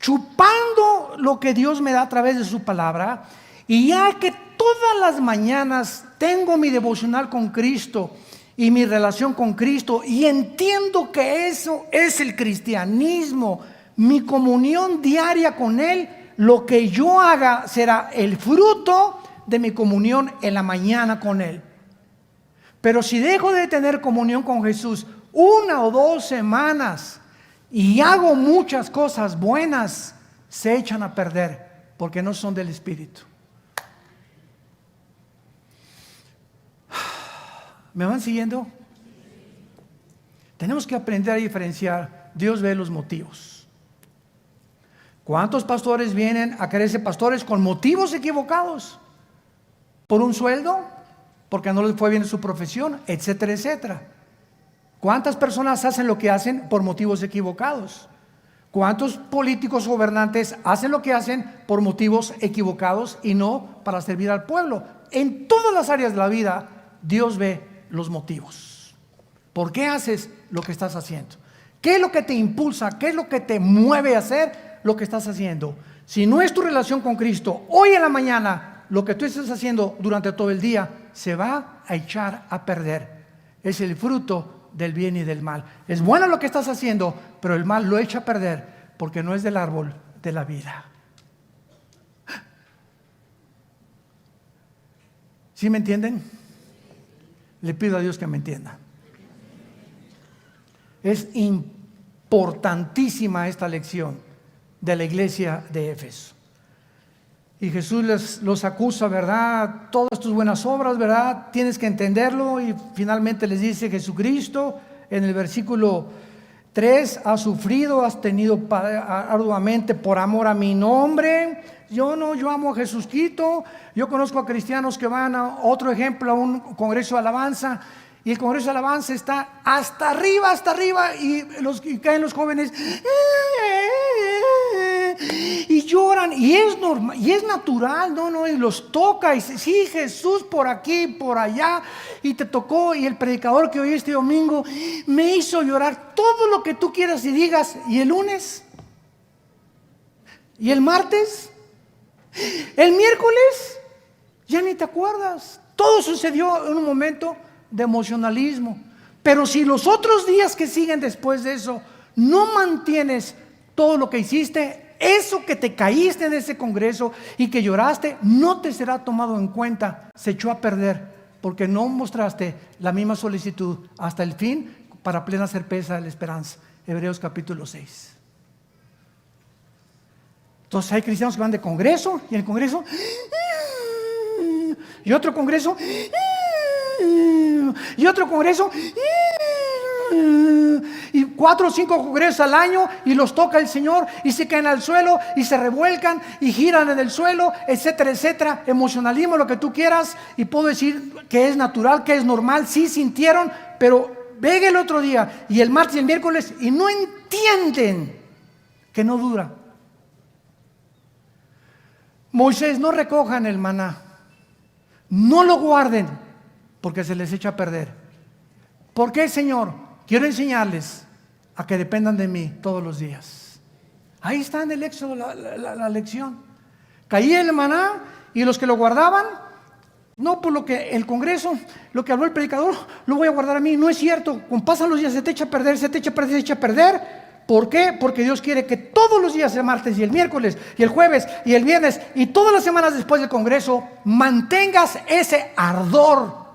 chupando lo que Dios me da a través de su palabra. Y ya que todas las mañanas tengo mi devocional con Cristo y mi relación con Cristo, y entiendo que eso es el cristianismo, mi comunión diaria con Él, lo que yo haga será el fruto de mi comunión en la mañana con Él. Pero si dejo de tener comunión con Jesús 1 o 2 semanas y hago muchas cosas buenas, se echan a perder porque no son del Espíritu. ¿Me van siguiendo? Tenemos que aprender a diferenciar. Dios ve los motivos. ¿Cuántos pastores vienen a querer ser pastores con motivos equivocados? ¿Por un sueldo? ¿Porque no les fue bien en su profesión? Etcétera, etcétera. ¿Cuántas personas hacen lo que hacen por motivos equivocados? ¿Cuántos políticos gobernantes hacen lo que hacen por motivos equivocados y no para servir al pueblo? En todas las áreas de la vida, Dios ve los motivos. ¿Por qué haces lo que estás haciendo? ¿Qué es lo que te impulsa? ¿Qué es lo que te mueve a hacer lo que estás haciendo? Si no es tu relación con Cristo, hoy en la mañana, lo que tú estás haciendo durante todo el día se va a echar a perder. Es el fruto del bien y del mal. Es bueno lo que estás haciendo, pero el mal lo echa a perder porque no es del árbol de la vida. ¿Sí me entienden? Le pido a Dios que me entienda. Es importantísima esta lección de la iglesia de Éfeso. Y Jesús los acusa, ¿verdad? Todas tus buenas obras, ¿verdad? Tienes que entenderlo. Y finalmente les dice: Jesucristo, en el versículo 3, has sufrido, has tenido arduamente por amor a mi nombre. Yo amo a Jesucristo. Yo conozco a cristianos que van a otro ejemplo, a un congreso de alabanza, y el congreso de alabanza está hasta arriba, y caen los jóvenes y lloran, y es normal, y es natural, y los toca, y sí, Jesús por aquí, por allá, y te tocó, y el predicador que oí este domingo me hizo llorar. Todo lo que tú quieras y digas, y el lunes, y el martes, el miércoles, ya ni te acuerdas. Todo sucedió en un momento de emocionalismo. Pero si los otros días que siguen después de eso no mantienes todo lo que hiciste, eso que te caíste en ese congreso y que lloraste, no te será tomado en cuenta. Se echó a perder porque no mostraste la misma solicitud hasta el fin para plena certeza de la esperanza. Hebreos capítulo 6. Entonces hay cristianos que van de congreso, y en el congreso, y otro congreso, y otro congreso, y 4 o 5 congresos al año, y los toca el Señor y se caen al suelo y se revuelcan y giran en el suelo, etcétera, etcétera. Emocionalismo, lo que tú quieras, y puedo decir que es natural, que es normal. Sí sintieron, pero ven el otro día y el martes y el miércoles y no entienden que no dura. Moisés: no recojan el maná, no lo guarden, porque se les echa a perder. ¿Por qué, Señor? Quiero enseñarles a que dependan de mí todos los días. Ahí está en el Éxodo la lección. Caía el maná, y los que lo guardaban, no por lo que el congreso, lo que habló el predicador, lo voy a guardar a mí. No es cierto. Con pasan los días se te echa a perder, se te echa a perder, se echa a perder. ¿Por qué? Porque Dios quiere que todos los días, el martes y el miércoles y el jueves y el viernes y todas las semanas después del congreso, mantengas ese ardor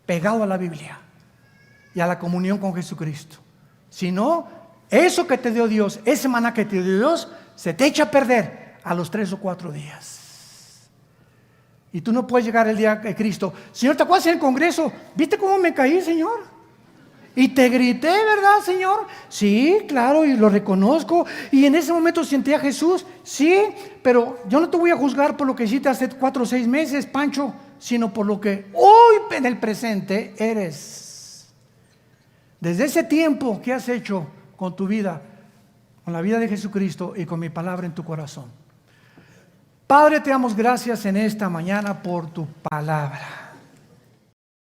pegado a la Biblia y a la comunión con Jesucristo. Si no, eso que te dio Dios, ese maná que te dio Dios, se te echa a perder a los 3 o 4 días. Y tú no puedes llegar el día de Cristo: Señor, ¿te acuerdas en el congreso? ¿Viste cómo me caí, Señor? Y te grité, ¿verdad, Señor? Sí, claro, y lo reconozco. Y en ese momento sentí a Jesús. Sí, pero yo no te voy a juzgar por lo que hiciste hace 4 o 6 meses, Pancho, sino por lo que hoy en el presente eres. Desde ese tiempo, ¿qué has hecho con tu vida? Con la vida de Jesucristo y con mi palabra en tu corazón. Padre, te damos gracias en esta mañana por tu palabra.